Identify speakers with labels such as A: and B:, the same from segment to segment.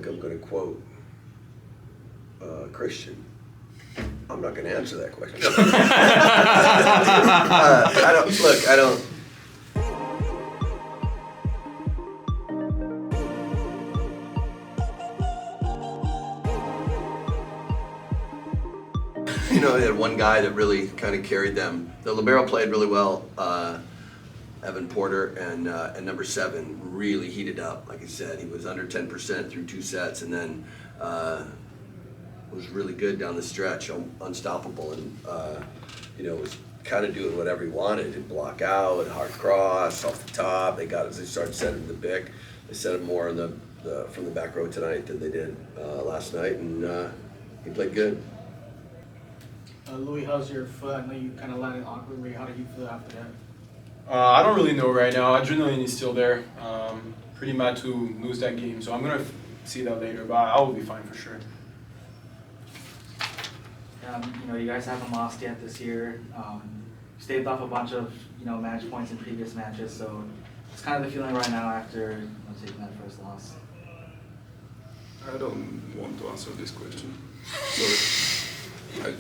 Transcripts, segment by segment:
A: like I'm going to quote Kristian. I'm not going to answer that question. I don't. You know, they had one guy that really kind of carried them. The libero played really well. Evan Porter and number 7 really heated up. Like I said, he was under 10% through 2 sets, and then was really good down the stretch, unstoppable, and you know, was kind of doing whatever he wanted. He'd block out, hard cross, off the top. They started setting the pick. They set him more on from the back row tonight than they did last night, and he played good.
B: Louis, how's your foot? I know you kind of landed awkwardly. How did you feel after that?
C: I don't really know right now. Adrenaline is still there. Pretty mad to lose that game, so I'm gonna see that later. But I will be fine for sure.
D: You know, you guys haven't lost yet this year. Staved off a bunch of match points in previous matches, so it's kind of the feeling right now after taking that first loss.
E: I don't want to answer this question. Sorry.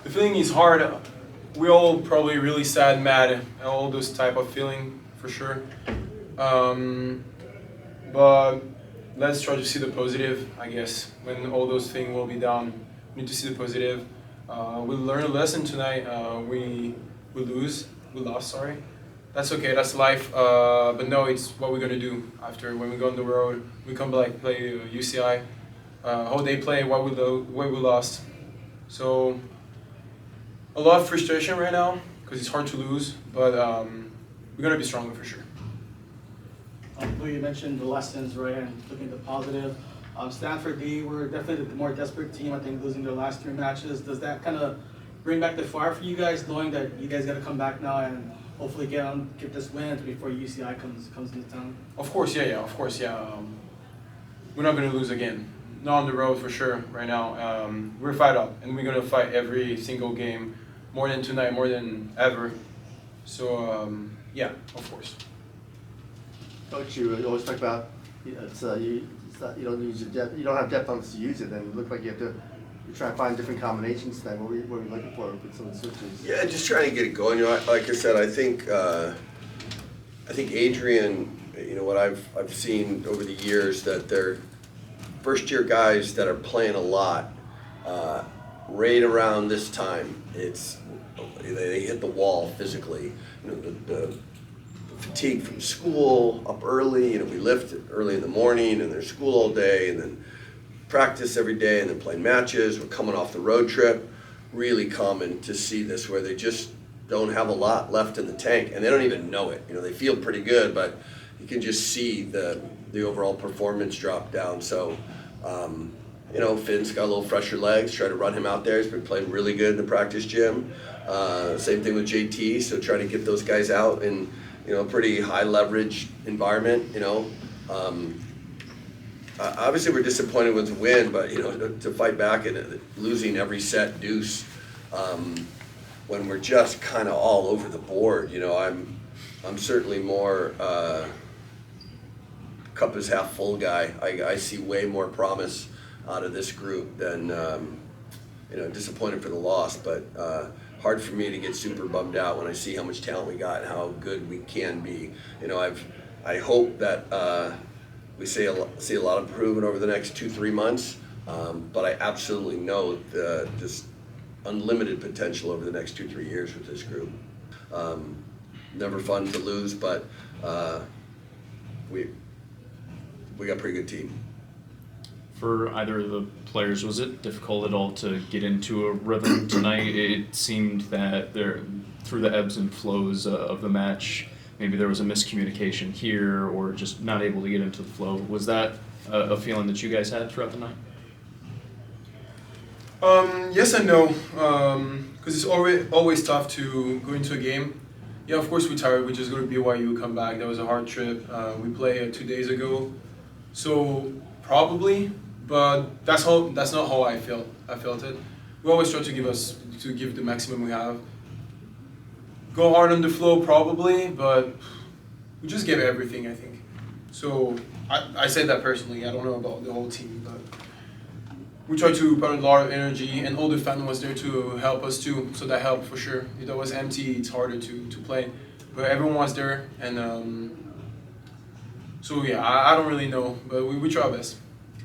C: The feeling is hard. We all probably really sad, mad, and all those type of feeling for sure. But let's try to see the positive, I guess. When all those things will be done, we need to see the positive. We learned a lesson tonight. We lost. That's okay. That's life. But no, it's what we're gonna do after when we go on the road. We come back play UCI. How they play, what we lost. So a lot of frustration right now because it's hard to lose, but we're gonna be stronger for sure.
B: Louis, you mentioned the lessons, right, and looking at the positive. Stanford, they were definitely the more desperate team. I think losing their last 3 matches. Does that kind of bring back the fire for you guys, knowing that you guys got to come back now and hopefully get this win before UCI comes into town?
C: Of course, yeah. We're not gonna lose again. Not on the road for sure right now. We're fired up and we're gonna fight every single game, more than tonight, more than ever. So yeah, of course.
F: Coach, you always talk about you don't use your depth. You don't have depth unless you use it. And it looked like you try to find different combinations tonight. What were you looking for with some of the switches?
A: Yeah, just trying to get it going. You know, like I said, I think Adrian. You know what I've seen over the years that they're first-year guys that are playing a lot. Right around this time, they hit the wall physically. You know, the fatigue from school, up early. You know, we lift early in the morning, and there's school all day, and then practice every day, and then playing matches. We're coming off the road trip. Really common to see this where they just don't have a lot left in the tank, and they don't even know it. You know, they feel pretty good, but you can just see the overall performance drop down. So, you know, Finn's got a little fresher legs. Try to run him out there. He's been playing really good in the practice gym. Same thing with JT. So try to get those guys out in, you know, a pretty high leverage environment. You know, obviously we're disappointed with the win, but you know, to fight back and losing every set deuce when we're just kind of all over the board. You know, I'm certainly more cup is half full guy. I see way more promise out of this group than you know, disappointed for the loss, but hard for me to get super bummed out when I see how much talent we got and how good we can be. You know, I hope that we see a lot of improvement over the next 2-3 months, but I absolutely know just unlimited potential over the next 2-3 years with this group. Never fun to lose, but we got a pretty good team.
G: For either of the players, was it difficult at all to get into a rhythm tonight? It seemed that through the ebbs and flows of the match, maybe there was a miscommunication here or just not able to get into the flow. Was that a feeling that you guys had throughout the night?
C: Yes and no, because it's always tough to go into a game. Yeah, of course we're tired. We just go to BYU, come back. That was a hard trip. We played 2 days ago, so probably. But that's not how I felt. I felt it. We always try to give the maximum we have. Go hard on the flow, probably, but we just gave everything, I think. So I said that personally. I don't know about the whole team, but we tried to put a lot of energy, and all the fan was there to help us too. So that helped for sure. If it was empty, it's harder to play. But everyone was there, and so yeah, I don't really know, but we try our best.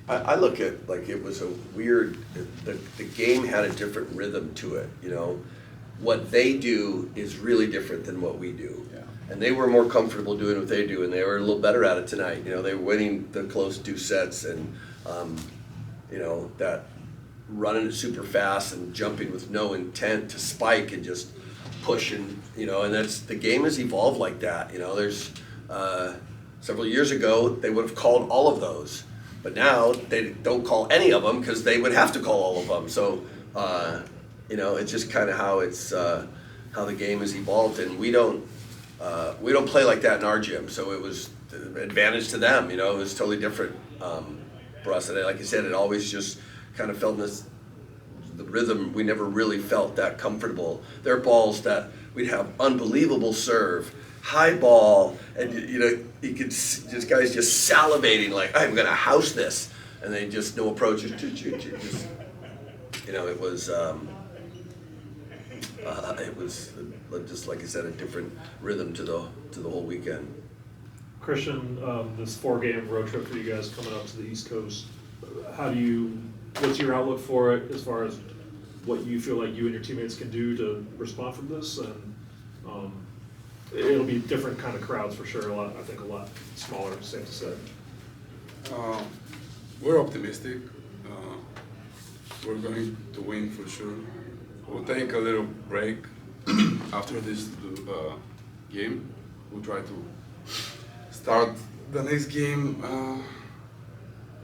A: I look at like it was a weird. The game had a different rhythm to it. You know, what they do is really different than what we do.
C: Yeah.
A: And they were more comfortable doing what they do, and they were a little better at it tonight. You know, they were winning the close 2 sets, and you know, that running it super fast and jumping with no intent to spike and just push, and you know, and that's the game has evolved like that. You know, there's several years ago they would have called all of those, but now they don't call any of them because they would have to call all of them. So you know, it's just kind of how it's how the game has evolved, and we don't play like that in our gym. So it was an advantage to them. You know, it was totally different for us. And like I said, it always just kind of felt this the rhythm. We never really felt that comfortable. There are balls that we'd have unbelievable serve, high ball, and you know, you could see just guys just salivating like, I'm gonna house this, and they just no approaches, just you know, it was just like I said, a different rhythm to the whole weekend.
H: Kristian, this 4-game road trip for you guys coming up to the East Coast, what's your outlook for it as far as what you feel like you and your teammates can do to respond from this? And it'll be different kind of crowds for sure, I think a lot smaller, safe to say.
E: We're optimistic. We're going to win for sure. We'll take a little break after this game. We'll try to start the next game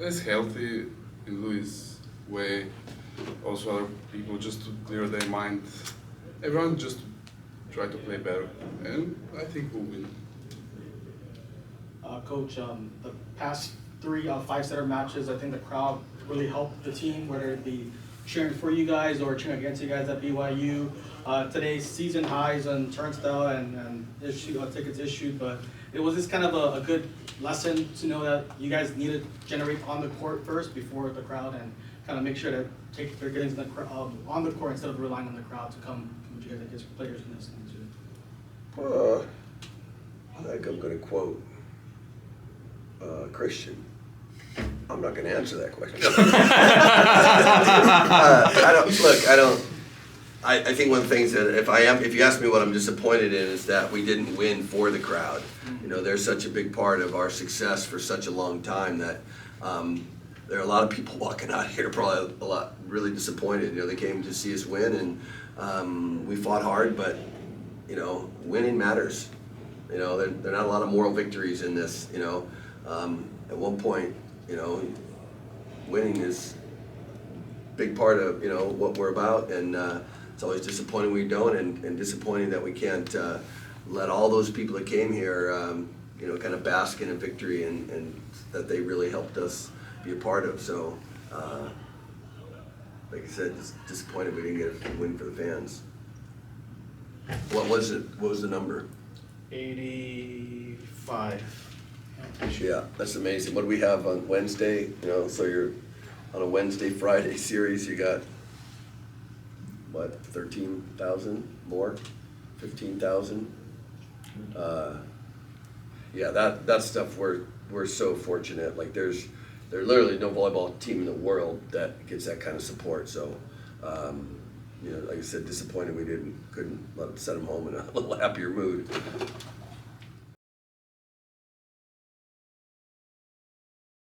E: less healthy in Louis' way. Also, other people just to clear their mind. Everyone just try to play better, and I think we'll win.
B: Coach, the past 3 5-setter matches, I think the crowd really helped the team, whether it be cheering for you guys or cheering against you guys at BYU. Today's season highs on turnstile and tickets issued, but it was just kind of a good lesson to know that you guys need to generate on the court first before the crowd, and kind of make sure to take their games on the court instead of relying on the crowd to come what you guys as players can listen to.
A: I think I'm going to quote Kristian. I'm not going to answer that question. I think one of the things that if you ask me what I'm disappointed in is that we didn't win for the crowd. You know, they're such a big part of our success for such a long time that there are a lot of people walking out here probably a lot really disappointed. You know, they came to see us win, and we fought hard, but you know, winning matters. You know, there are not a lot of moral victories in this. You know, at one point, you know, winning is a big part of, you know, what we're about, and it's always disappointing we don't, and disappointing that we can't let all those people that came here, you know, kind of bask in a victory, and that they really helped us be a part of. So, like I said, just disappointed we didn't get a win for the fans. What was it? What was the number?
F: 85.
A: Yeah, that's amazing. What do we have on Wednesday? You know, so you're on a Wednesday, Friday series, you got, what, 13,000 more? 15,000? Yeah, that stuff we're so fortunate. Like there's literally no volleyball team in the world that gets that kind of support. So, you know, like I said, disappointed we couldn't set them home in a little happier mood.